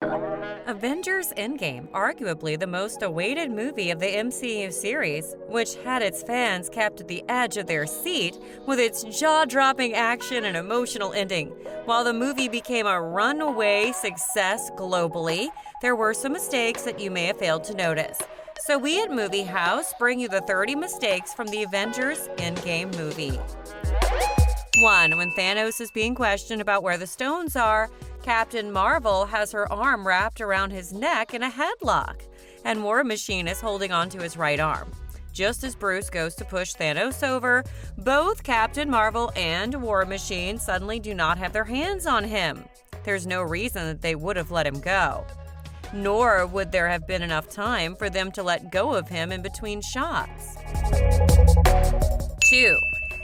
Avengers Endgame, arguably the most awaited movie of the MCU series, which had its fans kept at the edge of their seat with its jaw-dropping action and emotional ending. While the movie became a runaway success globally, there were some mistakes that you may have failed to notice. So we at Movie House bring you the 30 mistakes from the Avengers Endgame movie. 1. When Thanos is being questioned about where the stones are, Captain Marvel has her arm wrapped around his neck in a headlock, and War Machine is holding onto his right arm. Just as Bruce goes to push Thanos over, both Captain Marvel and War Machine suddenly do not have their hands on him. There's no reason that they would have let him go. Nor would there have been enough time for them to let go of him in between shots. 2.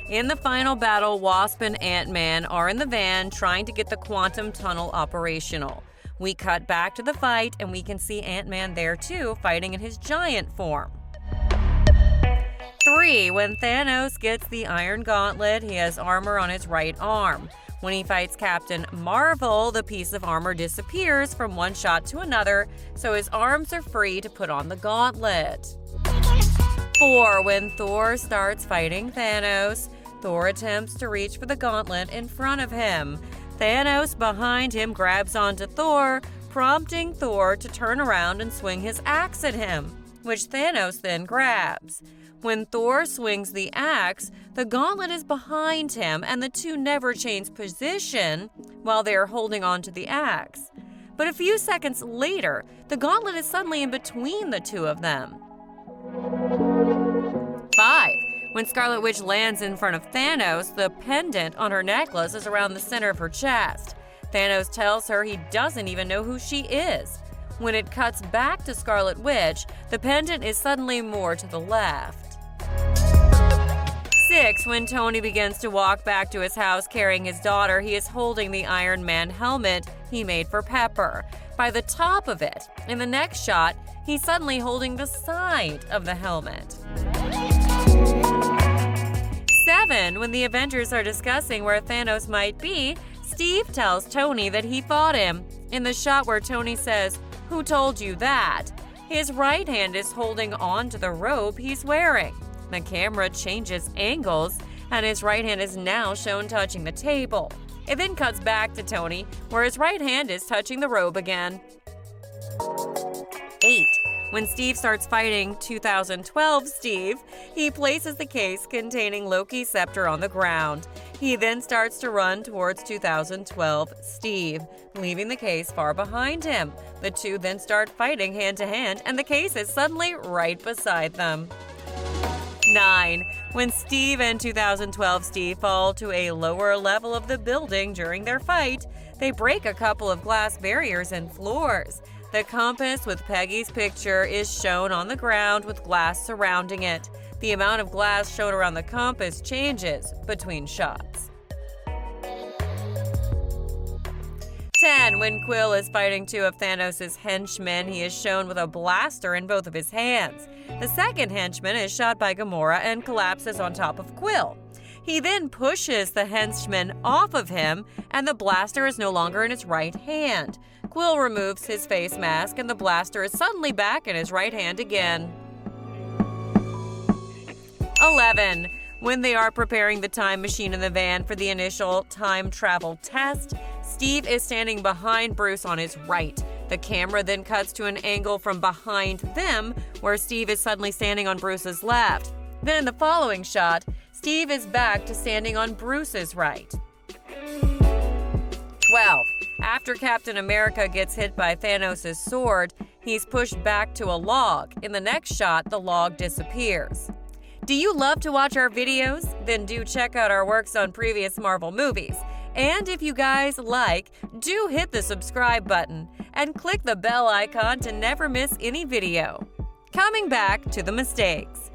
In the final battle, Wasp and Ant-Man are in the van trying to get the quantum tunnel operational. We cut back to the fight, and we can see Ant-Man there too, fighting in his giant form. 3. When Thanos gets the Iron Gauntlet, he has armor on his right arm. When he fights Captain Marvel, the piece of armor disappears from one shot to another, so his arms are free to put on the gauntlet. 4. When Thor starts fighting Thanos, Thor attempts to reach for the gauntlet in front of him. Thanos behind him grabs onto Thor, prompting Thor to turn around and swing his axe at him, which Thanos then grabs. When Thor swings the axe, the gauntlet is behind him and the two never change position while they are holding onto the axe. But a few seconds later, the gauntlet is suddenly in between the two of them. 5. When Scarlet Witch lands in front of Thanos, the pendant on her necklace is around the center of her chest. Thanos tells her he doesn't even know who she is. When it cuts back to Scarlet Witch, the pendant is suddenly more to the left. 6. When Tony begins to walk back to his house carrying his daughter, he is holding the Iron Man helmet he made for Pepper. By the top of it, in the next shot, he's suddenly holding the side of the helmet. 7. When the Avengers are discussing where Thanos might be, Steve tells Tony that he fought him. In the shot where Tony says, "Who told you that?" his right hand is holding on to the rope he's wearing. The camera changes angles, and his right hand is now shown touching the table. It then cuts back to Tony, where his right hand is touching the rope again. 8. When Steve starts fighting 2012 Steve, he places the case containing Loki's scepter on the ground. He then starts to run towards 2012 Steve, leaving the case far behind him. The two then start fighting hand to hand, and the case is suddenly right beside them. 9. When Steve and 2012 Steve fall to a lower level of the building during their fight, they break a couple of glass barriers and floors. The compass with Peggy's picture is shown on the ground with glass surrounding it. The amount of glass shown around the compass changes between shots. 10. When Quill is fighting two of Thanos' henchmen, he is shown with a blaster in both of his hands. The second henchman is shot by Gamora and collapses on top of Quill. He then pushes the henchman off of him, and the blaster is no longer in his right hand. Quill removes his face mask, and the blaster is suddenly back in his right hand again. 11. When they are preparing the time machine in the van for the initial time travel test, Steve is standing behind Bruce on his right. The camera then cuts to an angle from behind them, where Steve is suddenly standing on Bruce's left. Then in the following shot, Steve is back to standing on Bruce's right. 12. After Captain America gets hit by Thanos' sword, he's pushed back to a log. In the next shot, the log disappears. Do you love to watch our videos? Then do check out our works on previous Marvel movies. And if you guys like, do hit the subscribe button and click the bell icon to never miss any video. Coming back to the mistakes.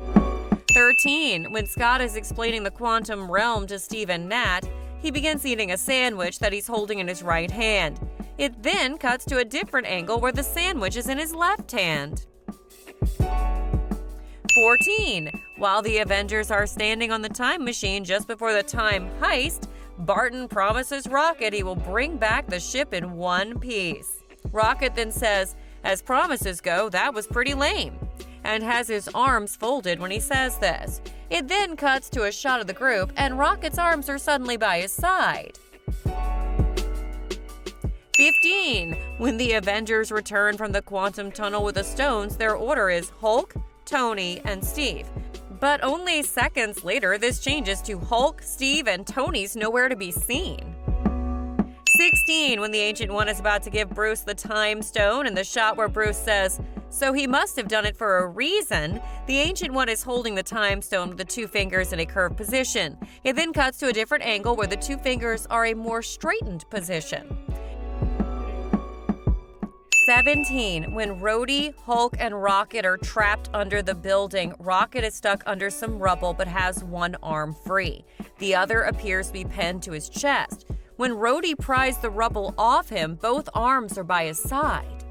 13. When Scott is explaining the quantum realm to Steve and Nat, he begins eating a sandwich that he's holding in his right hand. It then cuts to a different angle where the sandwich is in his left hand. 14. While the Avengers are standing on the time machine just before the time heist, Barton promises Rocket he will bring back the ship in one piece. Rocket then says, "As promises go, that was pretty lame," and has his arms folded when he says this. It then cuts to a shot of the group, and Rocket's arms are suddenly by his side. 15. When the Avengers return from the quantum tunnel with the stones, their order is Hulk, Tony, and Steve. But only seconds later, this changes to Hulk, Steve, and Tony's nowhere to be seen. 16. When the Ancient One is about to give Bruce the Time Stone, in the shot where Bruce says, "So he must have done it for a reason," the Ancient One is holding the Time Stone with the two fingers in a curved position. It then cuts to a different angle where the two fingers are a more straightened position. 17. When Rhodey, Hulk, and Rocket are trapped under the building, Rocket is stuck under some rubble but has one arm free. The other appears to be pinned to his chest. When Rhodey pries the rubble off him, both arms are by his side.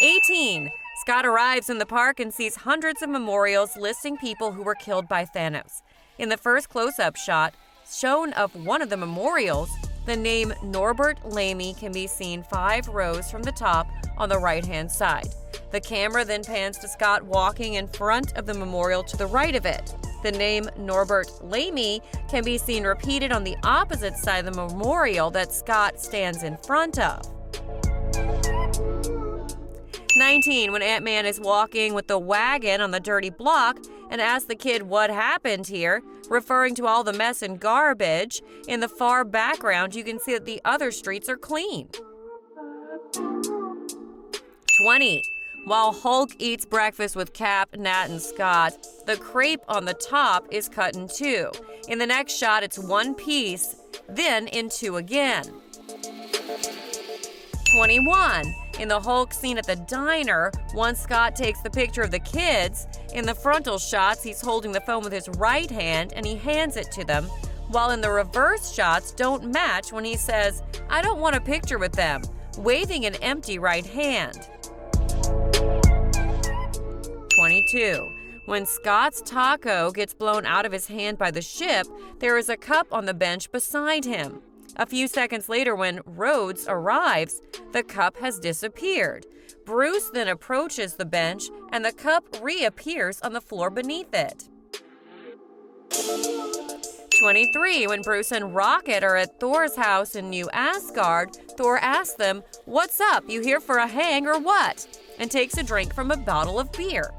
18. Scott arrives in the park and sees hundreds of memorials listing people who were killed by Thanos. In the first close-up shot shown of one of the memorials, the name Norbert Lamy can be seen 5 rows from the top on the right-hand side. The camera then pans to Scott walking in front of the memorial to the right of it. The name Norbert Lamy can be seen repeated on the opposite side of the memorial that Scott stands in front of. 19. When Ant-Man is walking with the wagon on the dirty block and asks the kid what happened here, referring to all the mess and garbage, in the far background you can see that the other streets are clean. 20. While Hulk eats breakfast with Cap, Nat, and Scott, the crepe on the top is cut in 2. In the next shot, it's one piece, then in 2 again. 21. In the Hulk scene at the diner, once Scott takes the picture of the kids, in the frontal shots, he's holding the phone with his right hand and he hands it to them, while in the reverse shots don't match when he says, "I don't want a picture with them," waving an empty right hand. 22. When Scott's taco gets blown out of his hand by the ship, there is a cup on the bench beside him. A few seconds later, when Rhodes arrives, the cup has disappeared. Bruce then approaches the bench, and the cup reappears on the floor beneath it. 23. When Bruce and Rocket are at Thor's house in New Asgard, Thor asks them, "What's up? You here for a hang or what?" and takes a drink from a bottle of beer.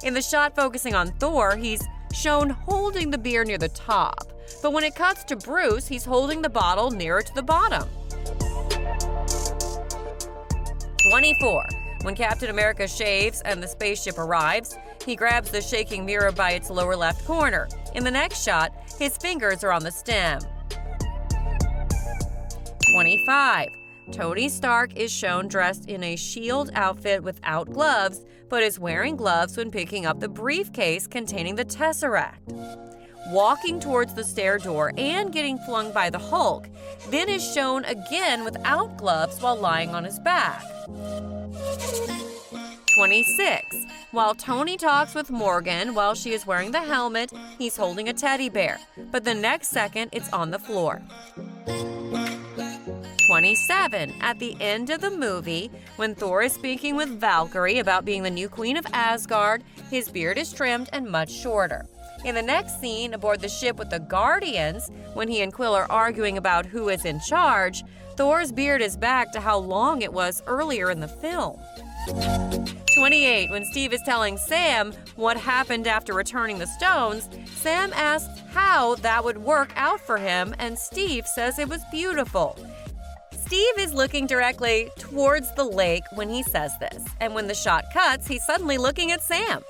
In the shot focusing on Thor, he's shown holding the beer near the top. But when it cuts to Bruce, he's holding the bottle nearer to the bottom. 24. When Captain America shaves and the spaceship arrives, he grabs the shaking mirror by its lower left corner. In the next shot, his fingers are on the stem. 25. Tony Stark is shown dressed in a SHIELD outfit without gloves, but is wearing gloves when picking up the briefcase containing the Tesseract. Walking towards the stair door and getting flung by the Hulk, then is shown again without gloves while lying on his back. 26. While Tony talks with Morgan while she is wearing the helmet, he's holding a teddy bear, but the next second it's on the floor. 27. At the end of the movie, when Thor is speaking with Valkyrie about being the new queen of Asgard, his beard is trimmed and much shorter. In the next scene, aboard the ship with the Guardians, when he and Quill are arguing about who is in charge, Thor's beard is back to how long it was earlier in the film. 28. When Steve is telling Sam what happened after returning the stones, Sam asks how that would work out for him, and Steve says it was beautiful. Steve is looking directly towards the lake when he says this, and when the shot cuts, he's suddenly looking at Sam.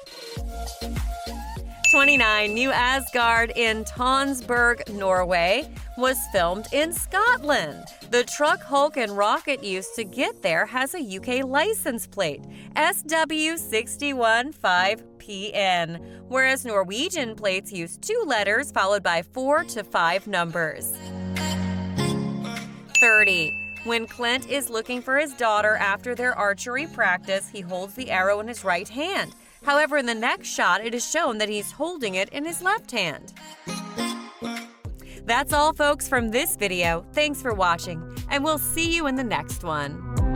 29. New Asgard in Tonsberg, Norway, was filmed in Scotland. The truck Hulk and Rocket used to get there has a UK license plate, SW615PN, whereas Norwegian plates use 2 letters followed by 4 to 5 numbers. 30. When Clint is looking for his daughter after their archery practice, he holds the arrow in his right hand. However, in the next shot, it is shown that he's holding it in his left hand. That's all, folks, from this video. Thanks for watching. and we'll see you in the next one.